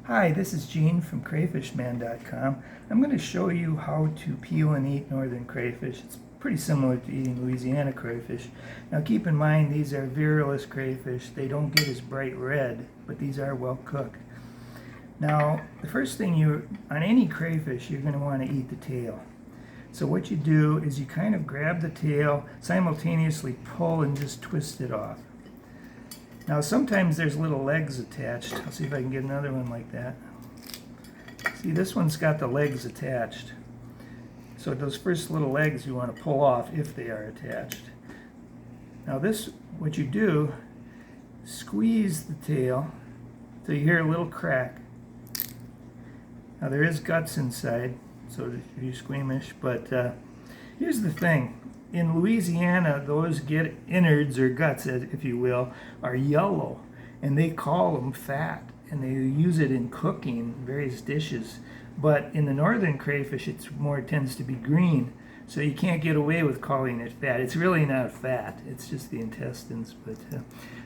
Hi, this is Gene from Crayfishman.com. I'm going to show you how to peel and eat northern crayfish. It's pretty similar to eating Louisiana crayfish. Now keep in mind these are virulous crayfish. They don't get as bright red, but these are well cooked. Now the first thing on any crayfish you're going to want to eat the tail. So what you do is you kind of grab the tail, simultaneously pull and just twist it off. Now sometimes there's little legs attached. I'll see if I can get another one like that. See, this one's got the legs attached. So those first little legs you want to pull off if they are attached. Now what you do, squeeze the tail till you hear a little crack. Now there is guts inside, so if you're squeamish, but here's the thing. In Louisiana, those get innards or guts, if you will, are yellow, and they call them fat, and they use it in cooking various dishes. But in the northern crayfish, it tends to be green, so you can't get away with calling it fat. It's really not fat; it's just the intestines. But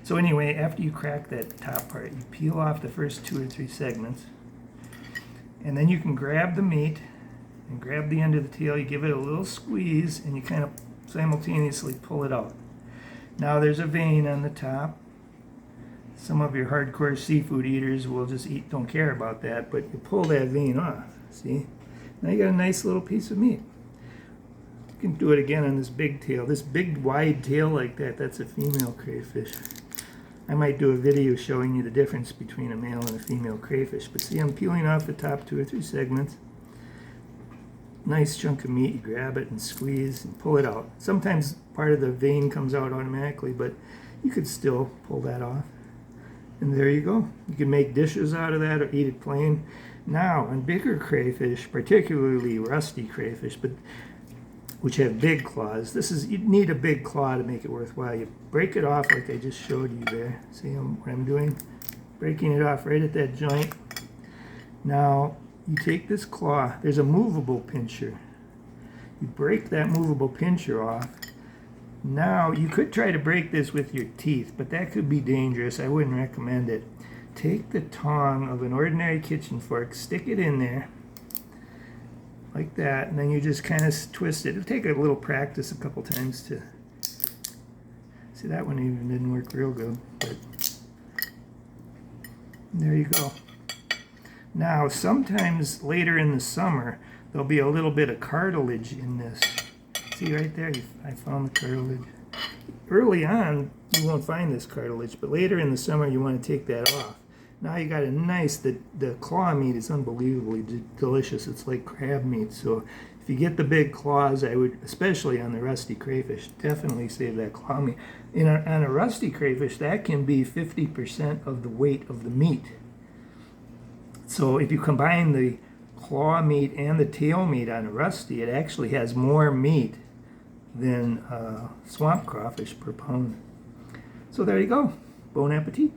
so anyway, after you crack that top part, you peel off the first 2 or 3 segments, and then you can grab the meat and grab the end of the tail. You give it a little squeeze, and you kind of simultaneously pull it out. Now there's a vein on the top. Some of your hardcore seafood eaters will just don't care about that, but you pull that vein off. See? Now you got a nice little piece of meat. You can do it again on this big tail. This big wide tail like that, that's a female crayfish. I might do a video showing you the difference between a male and a female crayfish. But see, I'm peeling off the top 2 or 3 segments. Nice chunk of meat, you grab it and squeeze and pull it out. Sometimes part of the vein comes out automatically, but you could still pull that off. And there you go. You can make dishes out of that or eat it plain. Now, on bigger crayfish, particularly rusty crayfish, which have big claws, you need a big claw to make it worthwhile. You break it off like I just showed you there. See what I'm doing? Breaking it off right at that joint. Now, you take this claw, there's a movable pincher. You break that movable pincher off. Now, you could try to break this with your teeth, but that could be dangerous. I wouldn't recommend it. Take the tongue of an ordinary kitchen fork, stick it in there, like that, and then you just kind of twist it. It'll take a little practice a couple times to... See, that one even didn't work real good, but there you go. Now, sometimes later in the summer, there'll be a little bit of cartilage in this. See right there? I found the cartilage. Early on, you won't find this cartilage, but later in the summer, you want to take that off. Now you got a nice, the claw meat is unbelievably delicious. It's like crab meat. So if you get the big claws, I would, especially on the rusty crayfish, definitely save that claw meat. On a rusty crayfish, that can be 50% of the weight of the meat. So if you combine the claw meat and the tail meat on a rusty, it actually has more meat than swamp crawfish per pound. So there you go. Bon appetit.